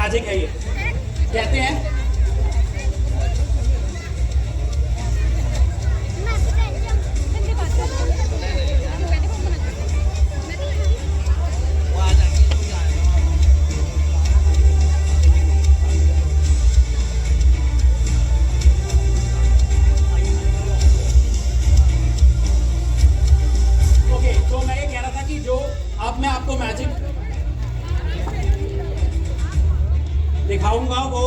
Magic है ये। कहते हैं मैं आपको मैजिक दिखाऊंगा, वो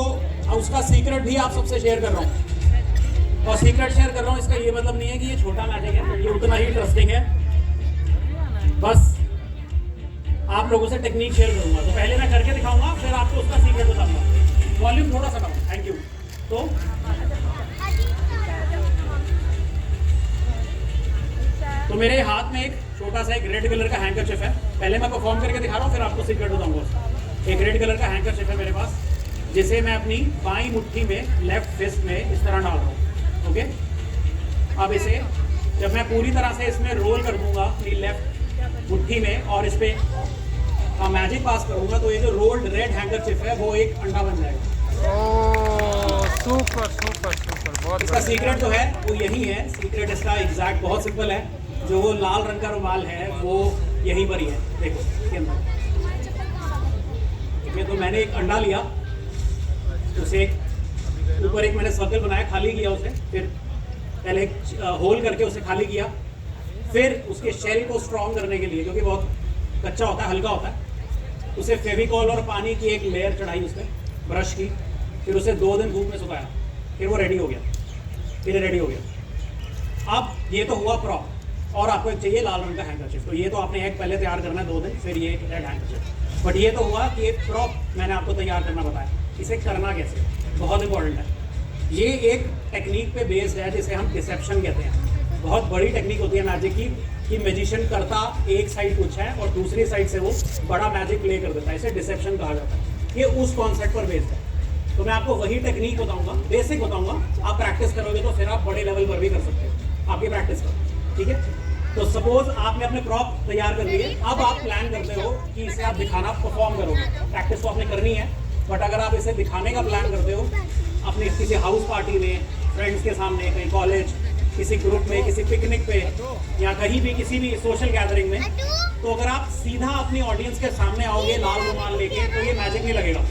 उसका सीक्रेट भी आप सबसे शेयर कर रहा हूँ। और सीक्रेट शेयर कर रहा हूँ इसका ये मतलब नहीं है कि ये छोटा मैजिक है, ये उतना ही इंटरेस्टिंग है। बस आप लोगों से टेक्निक शेयर करूंगा, तो पहले मैं करके दिखाऊंगा, फिर आपको उसका सीक्रेट बताऊंगा। वॉल्यूम थोड़ा सा कम, थैंक यू। तो मेरे हाथ में एक छोटा सा एक रेड कलर का हैंकरचिफ है। पहले मैं परफॉर्म करके दिखा रहा हूँ, फिर आपको सीक्रेट बताऊंगा उसका। एक रेड कलर का हैंकरचिफ है मेरे पास, जिसे मैं अपनी बाईं मुट्ठी में लेफ्ट फिस्ट में इस तरह डाल रहा हूँ। ओके, अब इसे जब मैं पूरी तरह से इसमें रोल कर दूंगा अपनी लेफ्ट मुट्ठी में और इस पर मैजिक पास करूंगा, तो ये जो रोल्ड रेड हैंकरचिफ है वो एक अंडा बन जाएगा। सुपर सुपर सुपर, बहुत इसका सीक्रेट जो है वो यही है। सीक्रेट इसका एग्जैक्ट बहुत सिंपल है। जो वो लाल रंग का रुमाल है वो यहीं पर ही है, देखो इसके अंदर। ठीक है, तो मैंने एक अंडा लिया, उसे ऊपर एक मैंने सर्कल बनाया, खाली किया उसे, फिर पहले एक होल करके उसे खाली किया, फिर उसके शेल को स्ट्रॉन्ग करने के लिए, क्योंकि बहुत कच्चा होता है, हल्का होता है, उसे फेविकॉल और पानी की एक लेयर चढ़ाई उसमें ब्रश की, फिर उसे 2 दिन धूप में सुखाया, फिर वो रेडी हो गया, फिर रेडी हो गया। अब ये तो हुआ प्रॉप, और आपको एक चाहिए लाल रंग का हैंकरचिफ। तो ये तो आपने एक पहले तैयार करना है 2 दिन, फिर ये रेड हैंकरचिफ। बट ये तो हुआ कि एक प्रॉप मैंने आपको तैयार करना बताया। इसे करना कैसे, बहुत इंपॉर्टेंट है। ये एक टेक्निक पे बेस्ड है जिसे हम डिसेप्शन कहते हैं। बहुत बड़ी टेक्निक होती है मैजिक की, कि मैजिशियन करता एक साइड कुछ है और दूसरी साइड से वो बड़ा मैजिक प्ले कर देता है। इसे डिसेप्शन कहा जाता है। ये उस कॉन्सेप्ट पर बेस्ड है। तो मैं आपको वही टेक्निक बताऊंगा, बेसिक बताऊंगा। आप प्रैक्टिस करोगे तो फिर आप बड़े लेवल पर भी कर सकते हो। आपकी प्रैक्टिस करो, ठीक है। तो सपोज आपने अपने प्रॉप तैयार कर लिए, अब आप प्लान करते हो कि इसे आप दिखाना, परफॉर्म करोगे। प्रैक्टिस तो आपने करनी है, बट अगर आप इसे दिखाने का प्लान करते हो अपनी किसी हाउस पार्टी में, फ्रेंड्स के सामने, कहीं कॉलेज, किसी ग्रुप में, किसी पिकनिक पे, या कहीं भी किसी भी सोशल गैदरिंग में, तो अगर आप सीधा अपनी ऑडियंस के सामने आओगे लाल रुमाल लेके, तो ये मैजिक नहीं लगेगा,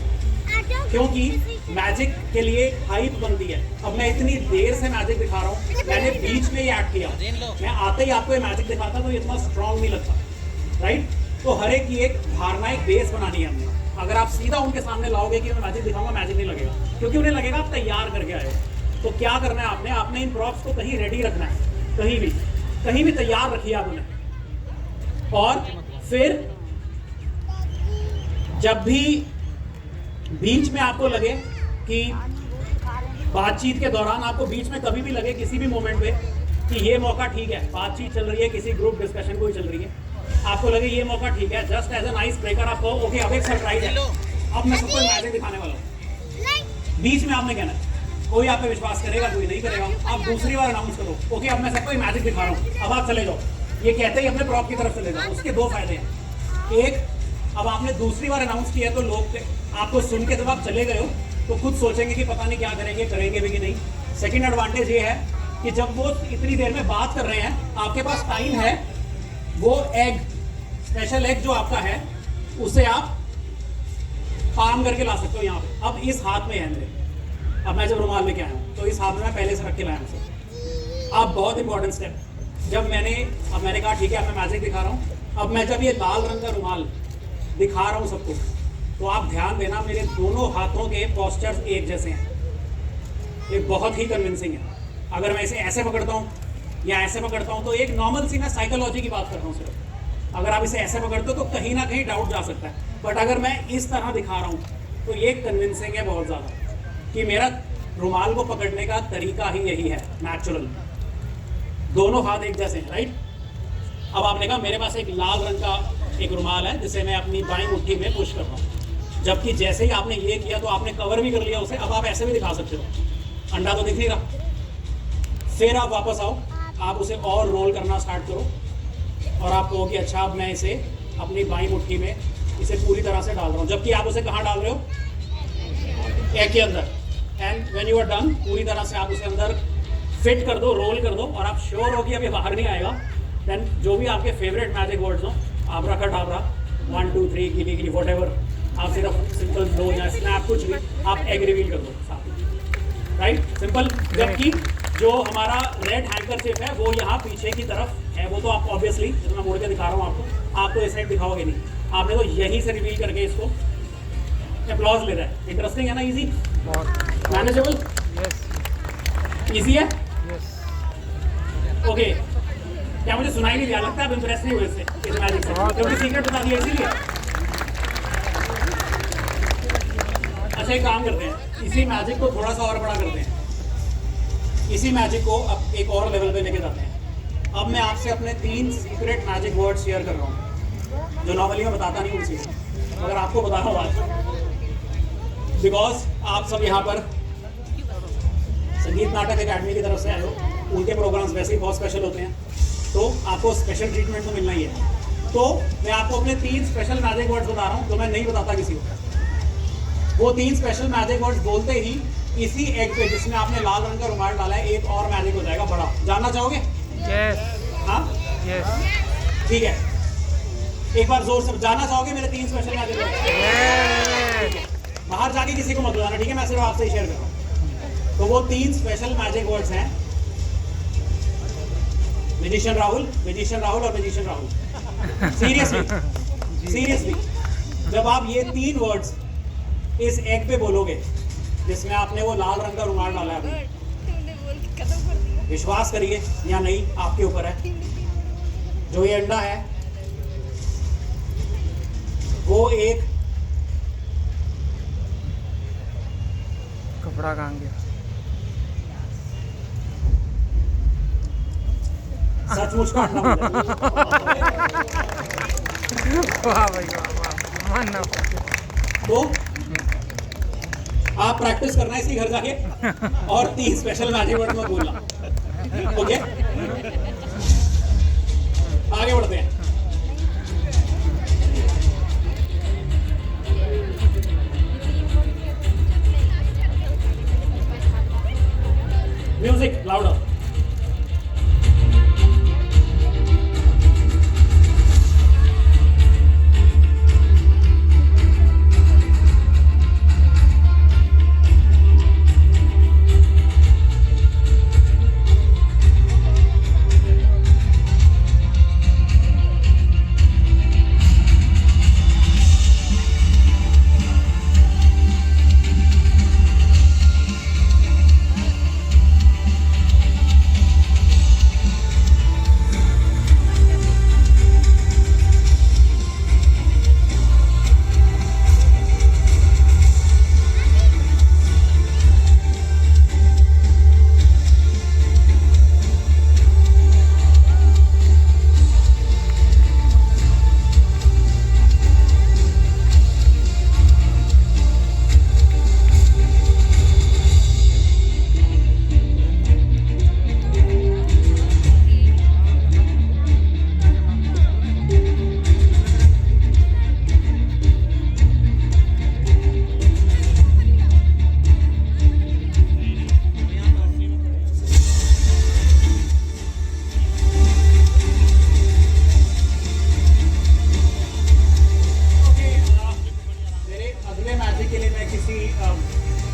क्योंकि मैजिक के लिए हाइप बनती है। अब मैं इतनी देर से मैजिक दिखा रहा हूँ, मैंने बीच में ये ऐड किया, मैं आते ही आपको ये मैजिक दिखाता तो ये इतना स्ट्रांग नहीं लगता, राइट। तो हर एक की एक धारणा, एक बेस बनानी है हमने। अगर आप सीधा उनके सामने लाओगे कि मैं मैजिक दिखाऊंगा, मैजिक नहीं लगेगा, क्योंकि उन्हें लगेगा आप तैयार करके आए हो। तो क्या करना है आपने, आपने इन प्रॉप्स को कहीं रेडी रखना है, कहीं भी तैयार रखिए आप उन्हें। और फिर जब भी बीच में आपको लगे कि बातचीत के दौरान, आपको बीच में कभी भी लगे किसी भी मोमेंट पे कि ये मौका ठीक है, बातचीत चल रही है, किसी ग्रुप डिस्कशन कोई चल रही है, आपको लगे ये मौका ठीक है, just as an ice breaker आप कहो ओके अब एक सरप्राइज है, अब मैं सबको मैजिक दिखाने वाला हूँ। बीच में आपने कहना है, कोई आप पे विश्वास करेगा, कोई नहीं करेगा। आप दूसरी बार अनाउंस करो ओके अब मैं सबको मैजिक दिखा रहा हूँ, अब आप चले जाओ। ये कहते ही अपने प्रॉप की तरफ चले जाओ। उसके 2 फायदे हैं। एक, अब आपने दूसरी बार अनाउंस किया तो लोग आपको सुन के जब आप चले गए हो तो खुद सोचेंगे कि पता नहीं क्या करेंगे भी कि नहीं। सेकंड एडवांटेज ये है कि जब वो इतनी देर में बात कर रहे हैं, आपके पास टाइम है, वो एग, स्पेशल एग जो आपका है, उसे आप काम करके ला सकते हो यहाँ पे। अब इस हाथ में है मेरे, अब मैं जब रुमाल लेके आया हूँ तो इस हाथ में मैं पहले से रख के लाया हूँ। अब बहुत इंपॉर्टेंट स्टेप, जब मैंने कहा ठीक है अब मैं मैजिक दिखा रहा हूँ, अब मैं जब ये लाल रंग का रुमाल दिखा रहा हूँ सबको, तो आप ध्यान देना मेरे दोनों हाथों के पोस्चर्स एक जैसे हैं। ये बहुत ही कन्विंसिंग है। अगर मैं इसे ऐसे पकड़ता हूँ या ऐसे पकड़ता हूँ, तो एक नॉर्मल सी मैं साइकोलॉजी की बात कर रहा हूँ सिर्फ। अगर आप इसे ऐसे पकड़ते हो तो कहीं ना कहीं डाउट जा सकता है, बट अगर मैं इस तरह दिखा रहा हूँ तो ये कन्विंसिंग है बहुत ज़्यादा कि मेरा रुमाल को पकड़ने का तरीका ही यही है, नेचुरल। दोनों हाथ एक जैसे हैं, राइट। अब आपने कहा मेरे पास एक लाल रंग का एक रुमाल है जिसे मैं अपनी बाईं मुट्ठी में पुश कर रहा हूँ, जबकि जैसे ही आपने ये किया तो आपने कवर भी कर लिया उसे। अब आप ऐसे भी दिखा सकते हो, अंडा तो दिख नहीं रहा। फिर आप वापस आओ, आप उसे और रोल करना स्टार्ट करो और आप कहो कि अच्छा अब मैं इसे अपनी बाईं मुट्ठी में इसे पूरी तरह से डाल रहा हूँ, जबकि आप उसे कहाँ डाल रहे हो, एक के अंदर। And when you are done, पूरी तरह से आप उसे अंदर फिट कर दो, रोल कर दो, और आप श्योर हो कि अभी बाहर नहीं आएगा, देन जो भी आपके फेवरेट मैजिक वर्ड्स हो, आबरा खटाबरा, 1 2 3 गिली गिली व्हाटएवर, आप सिर्फ सिंपल लो या स्नैप कुछ भी, आप एग रिवील कर दो साथ में, राइट, सिंपल। जबकि जो हमारा रेड हैंकरचिफ है वो यहाँ पीछे की तरफ है, वो तो आप ऑब्वियसली, जब मैं मोड़ के दिखा रहा हूँ आपको, आप तो इस साइड दिखाओगे नहीं, आपने तो यहीं से रिवील करके इसको अप्लॉज ले रहा है। इंटरेस्टिंग है ना, इजी, मैनेजेबल, इजी है, ओके। क्या मुझे सुनाई नहीं दिया? लगता है आप इंप्रेस नहीं हुए इससे, इस मैजिक से, क्योंकि सीक्रेट बता दिया इसीलिए। अच्छा एक काम करते हैं, इसी मैजिक को थोड़ा सा और बड़ा करते हैं, इसी मैजिक को अब एक और लेवल पे लेके जाते हैं। अब मैं आपसे अपने 3 सीक्रेट मैजिक वर्ड शेयर कर रहा हूँ, जो नॉर्मली मैं बताता नहीं हूँ किसी को, मगर आपको बता रहा हूँ आज, बिकॉज आप सब यहाँ पर संगीत नाटक अकेडमी की तरफ से आए हो, उनके प्रोग्राम्स वैसे ही बहुत स्पेशल होते हैं, तो आपको स्पेशल ट्रीटमेंट तो मिलना ही है। तो मैं आपको अपने 3 स्पेशल मैजिक वर्ड्स बता रहा हूँ जो मैं नहीं बताता किसी को। वो 3 स्पेशल मैजिक वर्ड्स बोलते ही इसी एग पे जिसमें आपने लाल रंग का रुमाल डाला है, एक और मैजिक हो जाएगा बड़ा। जानना चाहोगे? हाँ, ठीक है, एक बार जोर से जानना चाहोगे मेरे 3 स्पेशल मैजिक वर्ड्स? बाहर जाके किसी को मत बताना, ठीक है, मैं सिर्फ आपसे ही शेयर कर रहा हूँ। तो वो 3 स्पेशल मैजिक वर्ड्स हैं मैजिशियन राहुल और मैजिशियन राहुल। सीरियसली जब आप ये 3 वर्ड्स इस एग पे बोलोगे जिसमें आपने वो लाल रंग का रुमाल डाला है, विश्वास करिए या नहीं आपके ऊपर है, जो ये अंडा है वो एक कपड़ा कहाँ गया? सचमुच का अंडा बन जाएगा। वाह भाई वाह, मानना। तो आप प्रैक्टिस करना है इसकी घर जाके, और 3 स्पेशल मैजिक वर्ड में बोलना, ओके? आगे बढ़ते हैं। Music louder.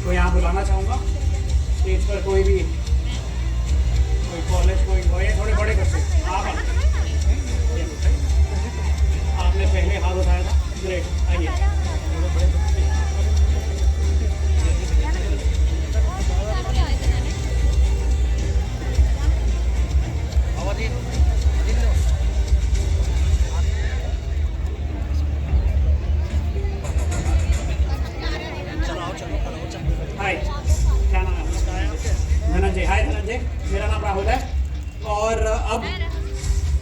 को यहाँ बुलाना चाहूँगा स्टेज पर। कोई कॉलेज कोई हो या थोड़े बड़े बच्चे, आप आपने पहले हाथ उठाया था, ग्रेट, आइए। हाय, क्या नाम है? धनंजय। हाय धनंजय, मेरा नाम राहुल है। और अब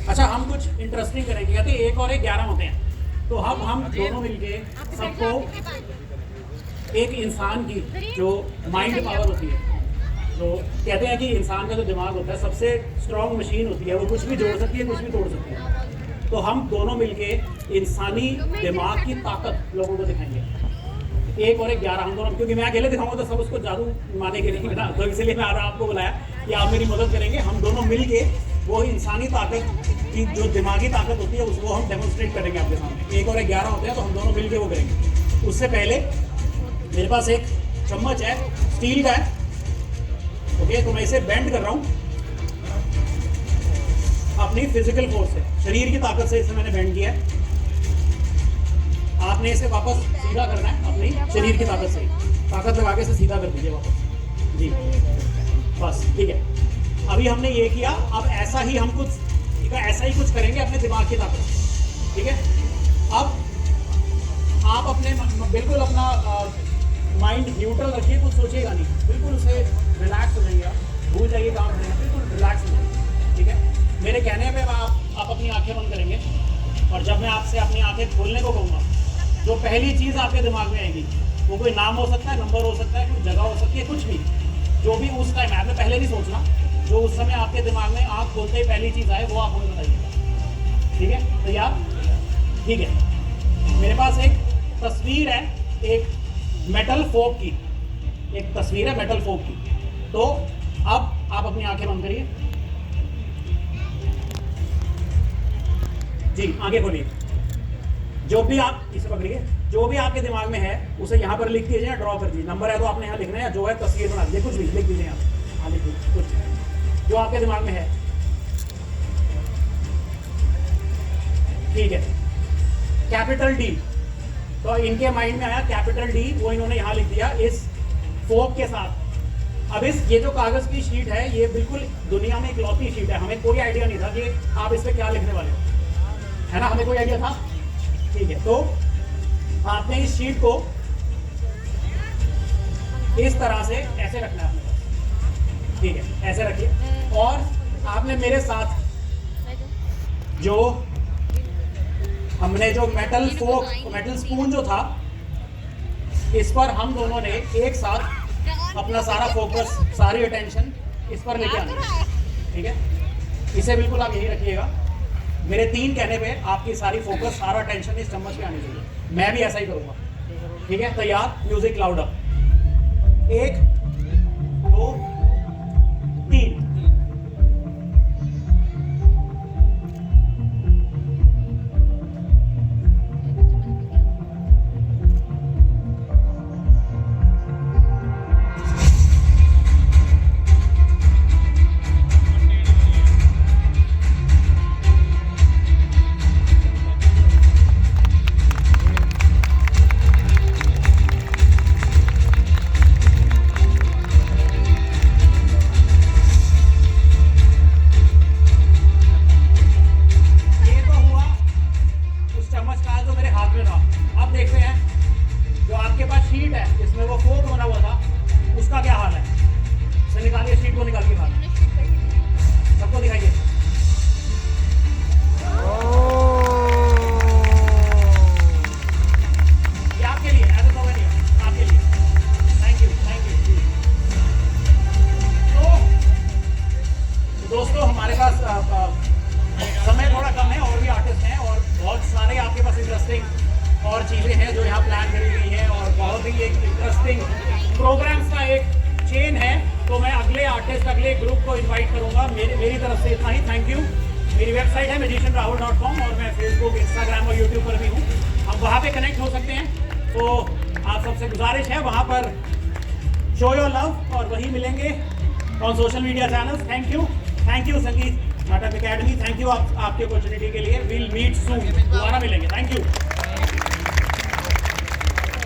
अच्छा, हम कुछ इंटरेस्टिंग करेंगे। कहते हैं 1 और 1 11 होते हैं, तो हम दोनों मिलके सबको एक इंसान की जो माइंड पावर होती है, जो कहते हैं कि इंसान का जो दिमाग होता है सबसे स्ट्रॉन्ग मशीन होती है, वो कुछ भी जोड़ सकती है, कुछ भी तोड़ सकती है। तो हम दोनों मिलके इंसानी दिमाग की ताकत लोगों को दिखाएंगे। एक और एक 11 हम दोनों, क्योंकि मैं अकेले दिखाऊंगा तो सब उसको जादू मानेंगे नहीं ना, तो इसलिए मैं आपको बुलाया कि आप मेरी मदद करेंगे। हम दोनों मिल के वो इंसानी ताकत की जो दिमागी ताकत होती है उसको हम डेमोन्स्ट्रेट करेंगे आपके सामने। एक और एक 11 होते हैं तो हम दोनों मिल के वो करेंगे। उससे पहले मेरे पास एक चम्मच है, स्टील का है, ओके। तो मैं इसे बेंड कर रहा हूँ अपनी फिजिकल फोर्स से, शरीर की ताकत से इसे मैंने बेंड किया है। आपने इसे वापस सीधा करना है अपनी शरीर की ताकत से, ताकत लगा के इसे सीधा कर दीजिए वापस जी, बस ठीक है। अभी हमने ये किया, अब ऐसा ही हम कुछ ऐसा ही कुछ करेंगे अपने दिमाग की ताकत से, ठीक है। अब आप अपने बिल्कुल अपना माइंड न्यूट्रल रखिए, कुछ सोचिएगा नहीं, बिल्कुल उसे रिलैक्स हो जाइए, भूल जाइए काम करना, बिल्कुल रिलैक्स हो जाइए, ठीक है। मेरे कहने पे आप अपनी आंखें बंद करेंगे और जब मैं आपसे अपनी आंखें खोलने को कहूँगा, जो पहली चीज़ आपके दिमाग में आएगी वो कोई नाम हो सकता है, नंबर हो सकता है, कोई जगह हो सकती है, कुछ भी, जो भी उस टाइम आपने पहले नहीं सोचना, जो उस समय आपके दिमाग में आँख खोलते ही पहली चीज़ आए वो आप हमें बताइएगा, ठीक है। तैयार? ठीक है। मेरे पास एक तस्वीर है, एक मेटल फोक की, एक तस्वीर है मेटल फोक की। तो अब आप अपनी आंखें बंद करिए जी, आंखें खोलिए। जो भी आप इसे पकड़िए, जो भी आपके दिमाग में है उसे यहाँ पर लिख दीजिए, ड्रॉ कर दीजिए। नंबर है तो आपने यहाँ लिखना है, जो है तस्वीर बना दीजिए, कुछ भी लिख दीजिए यहाँ, हाँ लिख दीजिए कुछ जो आपके दिमाग में है, ठीक है। कैपिटल डी, तो इनके माइंड में आया कैपिटल डी, वो इन्होंने यहाँ लिख दिया इस फोक के साथ। अब ये जो कागज की शीट है ये बिल्कुल दुनिया में इकलौती शीट है, हमें कोई आइडिया नहीं था कि आप इस पे क्या लिखने वाले हो, है ना, हमें कोई आइडिया था, ठीक है। तो आपने इस शीट को इस तरह से ऐसे रखना है अपने पास, ठीक है, ऐसे रखिए। और आपने मेरे साथ जो हमने जो मेटल फोक, मेटल स्पून जो था, इस पर हम दोनों ने एक साथ अपना सारा फोकस, सारी अटेंशन इस पर लेके आना है, ठीक है। इसे बिल्कुल आप यही रखिएगा। मेरे 3 कहने पे आपकी सारी फोकस, सारा टेंशन इस चम्मच पे आनी चाहिए। मैं भी ऐसा ही करूंगा, ठीक है। तैयार? Music louder, 1 2 3। समय थोड़ा कम है, और भी आर्टिस्ट हैं और बहुत सारे आपके पास इंटरेस्टिंग और चीज़ें हैं जो यहाँ प्लान करी गई हैं, और बहुत ही एक इंटरेस्टिंग प्रोग्राम्स का एक चेन है। तो मैं अगले आर्टिस्ट, अगले ग्रुप को इनवाइट करूँगा। मेरी तरफ से इतना ही, थैंक यू। मेरी वेबसाइट है magicianrahul.com और मैं फेसबुक, इंस्टाग्राम और यूट्यूब पर भी हूँ, हम वहाँ पे कनेक्ट हो सकते हैं। तो आप सबसे गुजारिश है वहाँ पर शो योर लव, और वही मिलेंगे on social media channels. Thank you संगीत नाटक अकेडमी, थैंक यू आपकी अपॉर्चुनिटी के लिए। विल मीट सून, दोबारा मिलेंगे, थैंक यू।